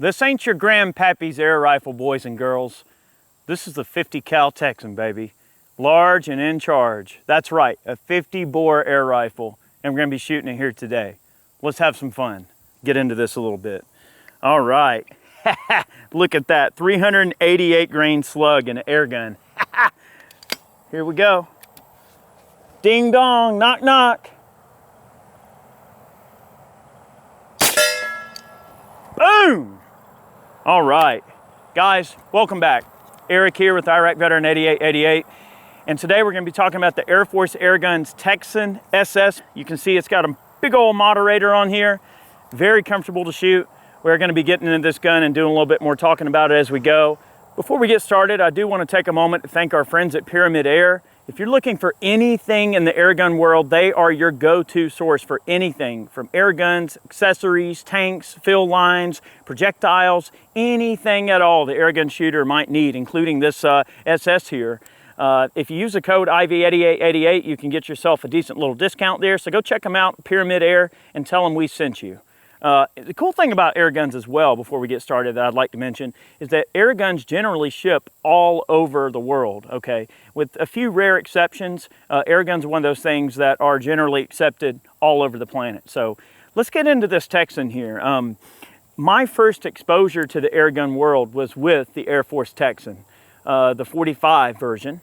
This ain't your grandpappy's air rifle, boys and girls. This is the 50 cal Texan, baby. Large and in charge. That's right, a 50 bore air rifle, and we're gonna be shooting it here today. Let's have some fun. Get into this a little bit. All right, look at that, 388 grain slug in an air gun. Here we go. Ding dong, knock knock. Boom! All right, guys, welcome back. Eric here with Iraq Veteran 8888. And today we're gonna be talking about the Airforce Airguns Texan LSS. You can see it's got a big old moderator on here. Very comfortable to shoot. We're gonna be getting into this gun and doing a little bit more talking about it as we go. Before we get started, I do wanna take a moment to thank our friends at Pyramid Air. If you're looking for anything in the airgun world, they are your go-to source for anything from air guns, accessories, tanks, fill lines, projectiles, anything at all the airgun shooter might need, including this SS here. If you use the code IV8888, you can get yourself a decent little discount there. So go check them out, Pyramid Air, and tell them we sent you. The cool thing about air guns as well, before we get started, that I'd like to mention, is that air guns generally ship all over the world, okay? With a few rare exceptions, air guns are one of those things that are generally accepted all over the planet. So let's get into this Texan here. My first exposure to the air gun world was with the Airforce Texan, the 45 version.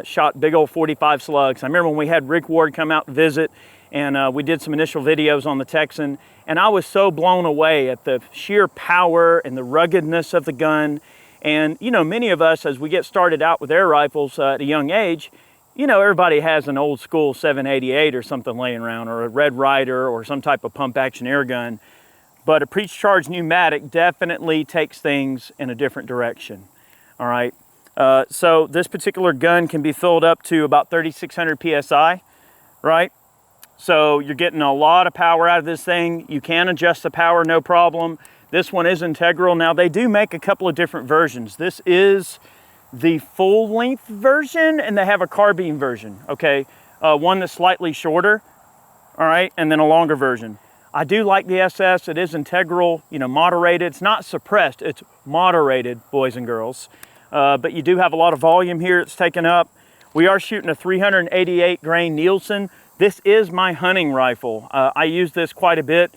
Shot big old 45 slugs. I remember when we had Rick Ward come out and visit, and we did some initial videos on the Texan, and I was so blown away at the sheer power and the ruggedness of the gun. And you know, many of us, as we get started out with air rifles at a young age, you know, everybody has an old school 788 or something laying around, or a Red Ryder, or some type of pump action air gun. But a pre-charged pneumatic definitely takes things in a different direction. All right. So this particular gun can be filled up to about 3,600 PSI, right? So you're getting a lot of power out of this thing. You can adjust the power, no problem. This one is integral. Now they do make a couple of different versions. This is the full length version, and they have a carbine version, okay? One that's slightly shorter, all right? And then a longer version. I do like the SS. It is integral, you know, moderated. It's not suppressed, it's moderated, boys and girls. But you do have a lot of volume here it's taken up. We are shooting a 388 grain Nielsen. This is my hunting rifle. I use this quite a bit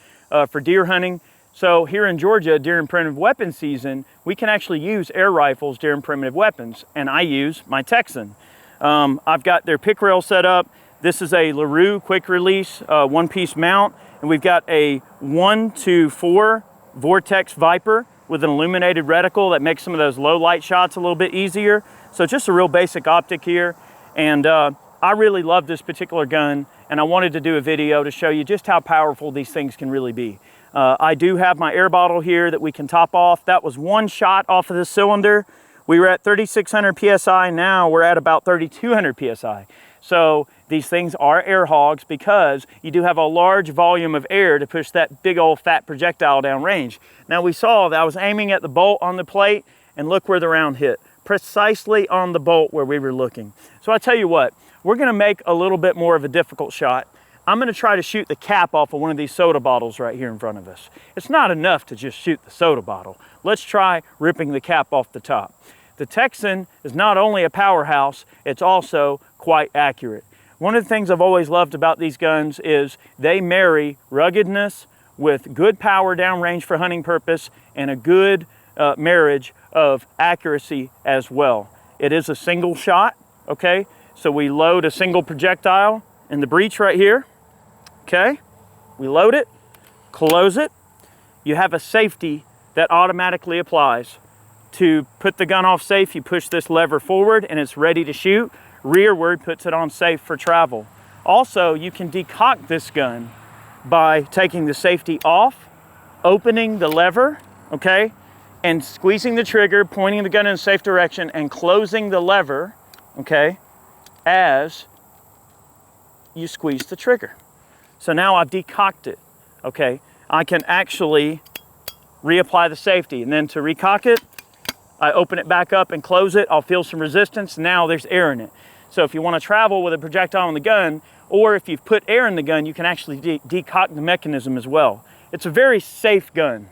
for deer hunting. So here in Georgia, during primitive weapon season, we can actually use air rifles during primitive weapons, and I use my Texan. I've got their pick rail set up. This is a LaRue quick release one-piece mount, and we've got a 1-4 Vortex Viper with an illuminated reticle that makes some of those low light shots a little bit easier. So just a real basic optic here. And I really love this particular gun, and I wanted to do a video to show you just how powerful these things can really be. I do have my air bottle here that we can top off. That was one shot off of the cylinder. We were at 3,600 PSI, now we're at about 3,200 PSI. So these things are air hogs because you do have a large volume of air to push that big old fat projectile down range. Now we saw that I was aiming at the bolt on the plate, and look where the round hit. Precisely on the bolt where we were looking. So I tell you what, we're gonna make a little bit more of a difficult shot. I'm gonna try to shoot the cap off of one of these soda bottles right here in front of us. It's not enough to just shoot the soda bottle. Let's try ripping the cap off the top. The Texan is not only a powerhouse, it's also quite accurate. One of the things I've always loved about these guns is they marry ruggedness with good power downrange for hunting purpose, and a good marriage of accuracy as well. It is a single shot, okay? So we load a single projectile in the breech right here, okay? We load it, close it. You have a safety that automatically applies. To put the gun off safe, you push this lever forward and it's ready to shoot. Rearward puts it on safe for travel. Also, you can decock this gun by taking the safety off, opening the lever, okay, and squeezing the trigger, pointing the gun in a safe direction, and closing the lever, okay, as you squeeze the trigger. So now I've decocked it, okay. I can actually reapply the safety, and then to recock it, I open it back up and close it. I'll feel some resistance. Now there's air in it. So if you want to travel with a projectile in the gun, or if you've put air in the gun, you can actually decock the mechanism as well. It's a very safe gun.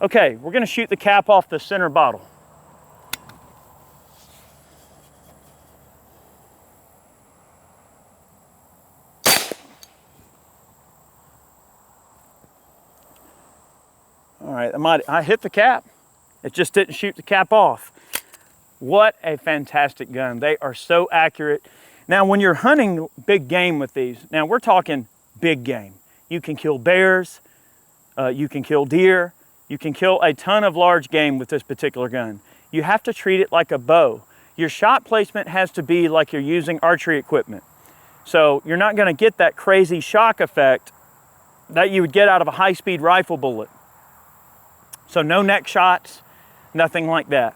Okay, we're gonna shoot the cap off the center bottle. All right, I hit the cap. It just didn't shoot the cap off. What a fantastic gun. They are so accurate. Now, when you're hunting big game with these, now we're talking big game. You can kill bears, you can kill deer, you can kill a ton of large game with this particular gun. You have to treat it like a bow. Your shot placement has to be like you're using archery equipment. So you're not gonna get that crazy shock effect that you would get out of a high-speed rifle bullet. So no neck shots, nothing like that.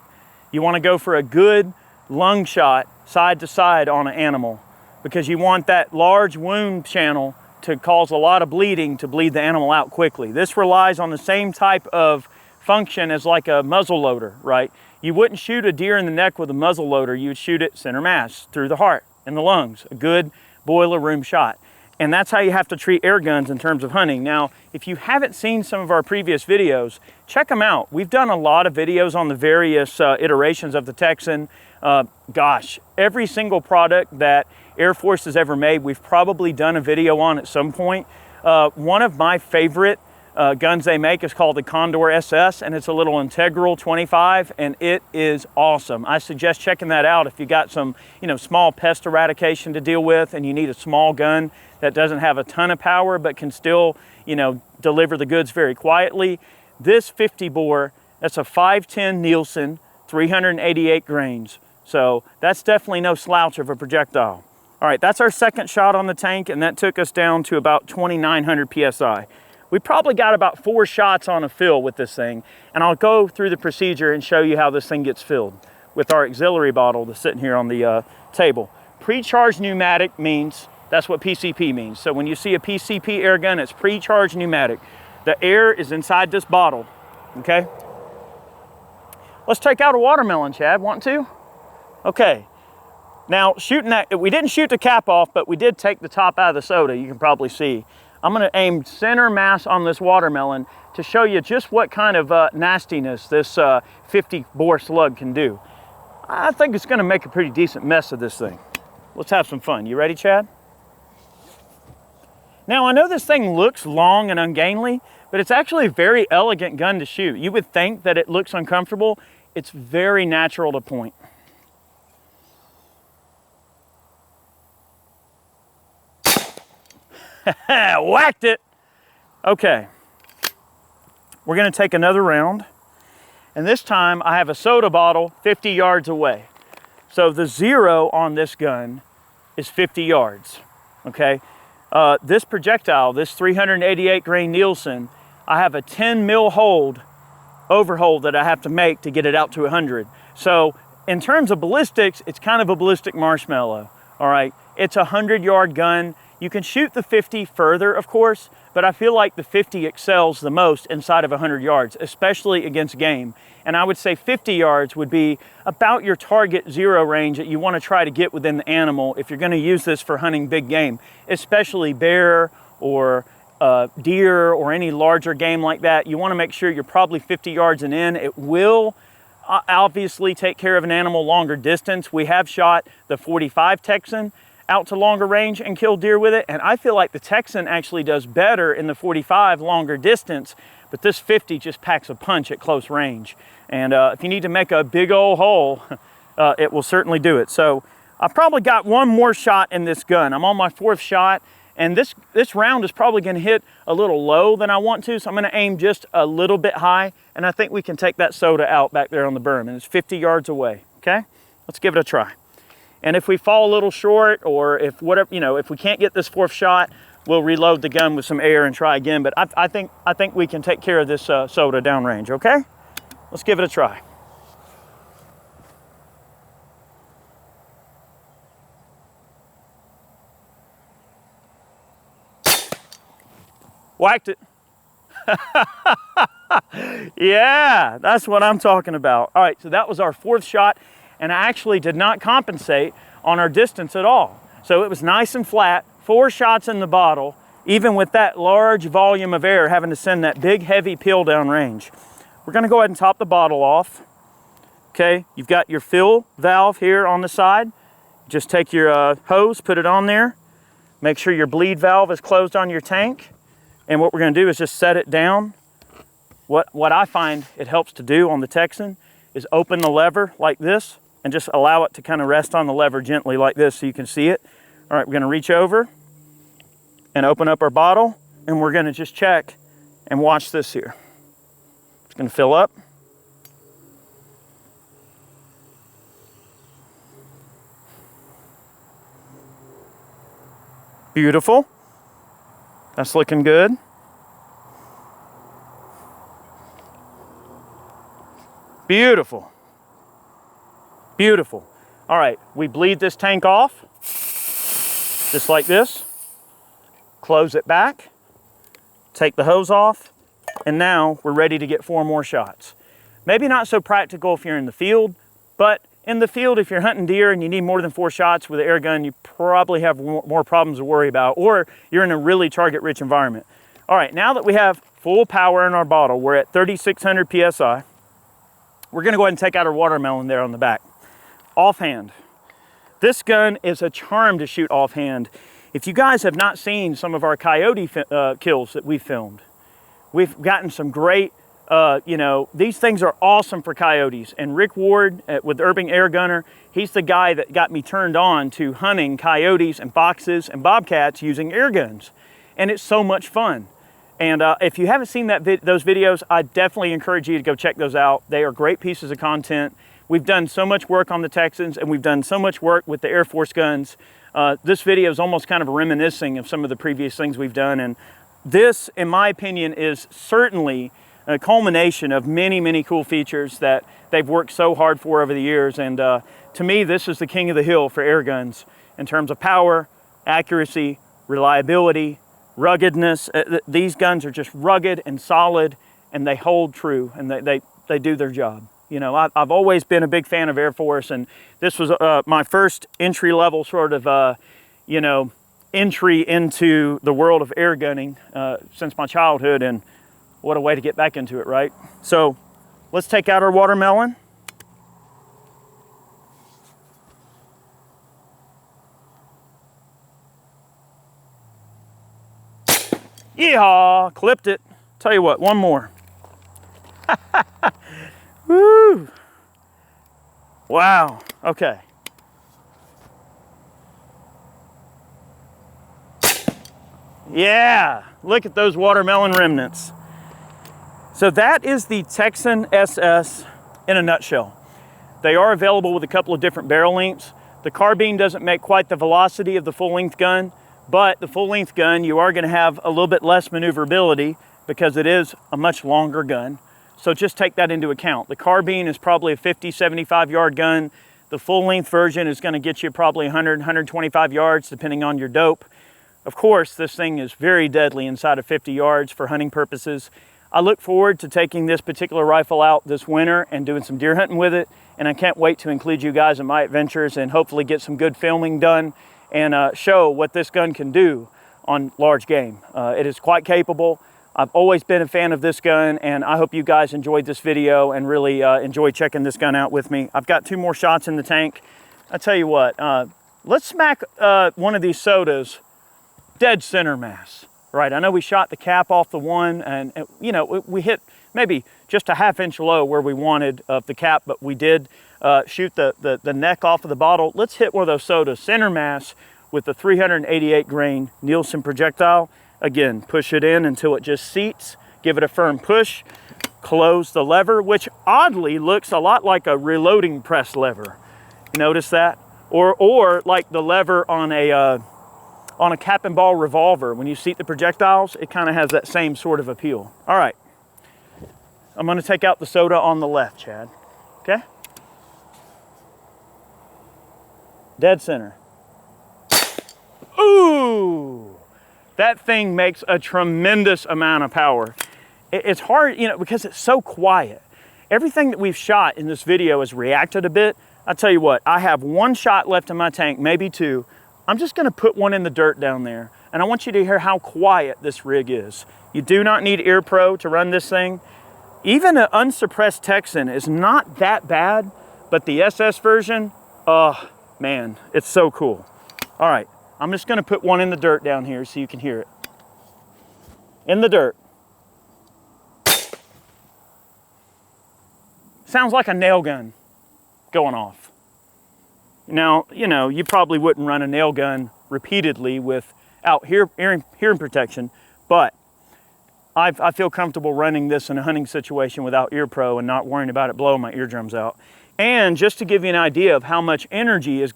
You want to go for a good lung shot side to side on an animal because you want that large wound channel to cause a lot of bleeding to bleed the animal out quickly. This relies on the same type of function as like a muzzle loader, right? You wouldn't shoot a deer in the neck with a muzzle loader. You would shoot it center mass through the heart and the lungs, a good boiler room shot. And that's how you have to treat air guns in terms of hunting. Now, if you haven't seen some of our previous videos, check them out. We've done a lot of videos on the various iterations of the Texan. Gosh, every single product that Air Force has ever made, we've probably done a video on at some point. One of my favorite guns they make is called the Condor SS, and it's a little integral 25, and it is awesome. I suggest checking that out if you got some, small pest eradication to deal with and you need a small gun that doesn't have a ton of power but can still, deliver the goods very quietly. This 50 bore, that's a 510 Nielsen, 388 grains. So that's definitely no slouch of a projectile. All right, that's our second shot on the tank, and that took us down to about 2,900 PSI. We probably got about 4 shots on a fill with this thing, and I'll go through the procedure and show you how this thing gets filled with our auxiliary bottle that's sitting here on the table. Pre-charged pneumatic means, that's what PCP means. So when you see a PCP air gun, it's pre-charged pneumatic. The air is inside this bottle, okay? Let's take out a watermelon, Chad, want to? Okay, now shooting that, we didn't shoot the cap off, but we did take the top out of the soda, you can probably see. I'm gonna aim center mass on this watermelon to show you just what kind of nastiness this 50 bore slug can do. I think it's gonna make a pretty decent mess of this thing. Let's have some fun. You ready, Chad? Now, I know this thing looks long and ungainly, but it's actually a very elegant gun to shoot. You would think that it looks uncomfortable. It's very natural to point. Whacked it. Okay, we're gonna take another round, and this time I have a soda bottle 50 yards away. So the zero on this gun is 50 yards, okay? This projectile, this 388 grain Nielsen, I have a 10 mil overhold that I have to make to get it out to 100. So in terms of ballistics, it's kind of a ballistic marshmallow, all right? It's a 100-yard gun. You can shoot the 50 further, of course, but I feel like the 50 excels the most inside of 100 yards, especially against game. And I would say 50 yards would be about your target zero range that you want to try to get within the animal if you're going to use this for hunting big game, especially bear or deer or any larger game like that. You want to make sure you're probably 50 yards and in. It will obviously take care of an animal longer distance. We have shot the 45 Texan out to longer range and kill deer with it, and I feel like the Texan actually does better in the 45 longer distance, but this 50 just packs a punch at close range. And if you need to make a big old hole, it will certainly do it. So I probably got one more shot in this gun. I'm on my 4th shot, and this round is probably gonna hit a little low than I want to, so I'm gonna aim just a little bit high, and I think we can take that soda out back there on the berm, and it's 50 yards away, okay? Let's give it a try. And if we fall a little short, or if whatever, if we can't get this 4th shot, we'll reload the gun with some air and try again. But I think we can take care of this soda downrange, okay? Let's give it a try. Whacked it. Yeah, that's what I'm talking about. All right, so that was our 4th shot, and I actually did not compensate on our distance at all. So it was nice and flat, 4 shots in the bottle, even with that large volume of air having to send that big heavy peel down range. we're gonna go ahead and top the bottle off. Okay, you've got your fill valve here on the side. Just take your hose, put it on there. Make sure your bleed valve is closed on your tank. And what we're gonna do is just set it down. What I find it helps to do on the Texan is open the lever like this and just allow it to kind of rest on the lever gently like this so you can see it. All right, we're gonna reach over and open up our bottle, and we're gonna just check and watch this here. It's gonna fill up. Beautiful. That's looking good. Beautiful. Beautiful. All right, we bleed this tank off, just like this. Close it back, take the hose off, and now we're ready to get 4 more shots. Maybe not so practical if you're in the field, but in the field, if you're hunting deer and you need more than 4 shots with an air gun, you probably have more problems to worry about, or you're in a really target-rich environment. All right, now that we have full power in our bottle, we're at 3,600 PSI. We're gonna go ahead and take out our watermelon there on the back. Offhand. This gun is a charm to shoot offhand. If you guys have not seen some of our coyote kills that we filmed, we've gotten some great, these things are awesome for coyotes. And Rick Ward with Urban Air Gunner, he's the guy that got me turned on to hunting coyotes and foxes and bobcats using air guns. And it's so much fun. And if you haven't seen those videos, I definitely encourage you to go check those out. They are great pieces of content. We've done so much work on the Texans, and we've done so much work with the Air Force guns. This video is almost kind of reminiscing of some of the previous things we've done. And this, in my opinion, is certainly a culmination of many, many cool features that they've worked so hard for over the years. And to me, this is the king of the hill for air guns in terms of power, accuracy, reliability, ruggedness. These guns are just rugged and solid, and they hold true, and they do their job. You know, I've always been a big fan of Air Force, and this was my first entry-level sort of, entry into the world of air gunning since my childhood, and what a way to get back into it, right? So let's take out our watermelon. Yeehaw, clipped it. Tell you what, one more. Woo! Wow, okay. Yeah, look at those watermelon remnants. So that is the Texan SS in a nutshell. They are available with a couple of different barrel lengths. The carbine doesn't make quite the velocity of the full-length gun, but the full-length gun, you are gonna have a little bit less maneuverability because it is a much longer gun. So just take that into account. The carbine is probably a 50, 75 yard gun. The full-length version is gonna get you probably 100, 125 yards depending on your dope. Of course, this thing is very deadly inside of 50 yards for hunting purposes. I look forward to taking this particular rifle out this winter and doing some deer hunting with it, and I can't wait to include you guys in my adventures and hopefully get some good filming done and show what this gun can do on large game. It is quite capable. I've always been a fan of this gun, and I hope you guys enjoyed this video and really enjoy checking this gun out with me. I've got 2 more shots in the tank. I tell you what, let's smack one of these sodas dead center mass. Right, I know we shot the cap off the one, and you know, we hit maybe just a ½ inch low where we wanted of the cap, but we did shoot the neck off of the bottle. Let's hit one of those sodas center mass with the 388 grain Nielsen projectile. Again, push it in until it just seats, give it a firm push, close the lever, which oddly looks a lot like a reloading press lever. You notice that? Or like the lever on a cap and ball revolver. When you seat the projectiles, it kind of has that same sort of appeal. All right, I'm gonna take out the soda on the left, Chad, okay? Dead center. Ooh, that thing makes a tremendous amount of power. It's hard, you know, because it's so quiet. Everything that we've shot in this video has reacted a bit. I tell you what, I have 1 shot left in my tank, maybe 2. I'm just gonna put one in the dirt down there, and I want you to hear how quiet this rig is. You do not need Ear Pro to run this thing. Even an unsuppressed Texan is not that bad, but the SS version, oh man, it's so cool. All right, I'm just gonna put one in the dirt down here so you can hear it. In the dirt. Sounds like a nail gun going off. Now, you know, you probably wouldn't run a nail gun repeatedly without hearing protection, but I feel comfortable running this in a hunting situation without ear pro and not worrying about it blowing my eardrums out. And just to give you an idea of how much energy is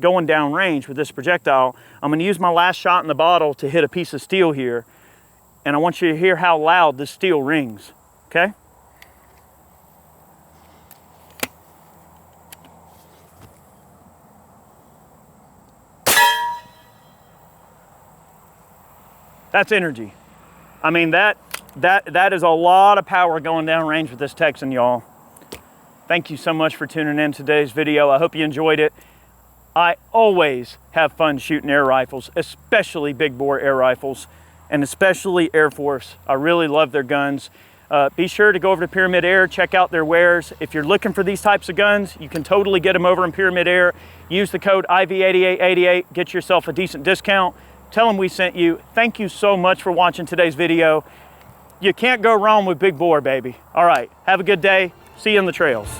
going down range with this projectile, I'm gonna use my last shot in the bottle to hit a piece of steel here, and I want you to hear how loud this steel rings, okay? That's energy. I mean, that is a lot of power going down range with this Texan, y'all. Thank you so much for tuning in today's video. I hope you enjoyed it. I always have fun shooting air rifles, especially big bore air rifles, and especially Air Force. I really love their guns. Be sure to go over to Pyramid Air, check out their wares. If you're looking for these types of guns, you can totally get them over in Pyramid Air. Use the code IV8888, get yourself a decent discount. Tell them we sent you. Thank you so much for watching today's video. You can't go wrong with big bore, baby. All right, have a good day. See you on the trails.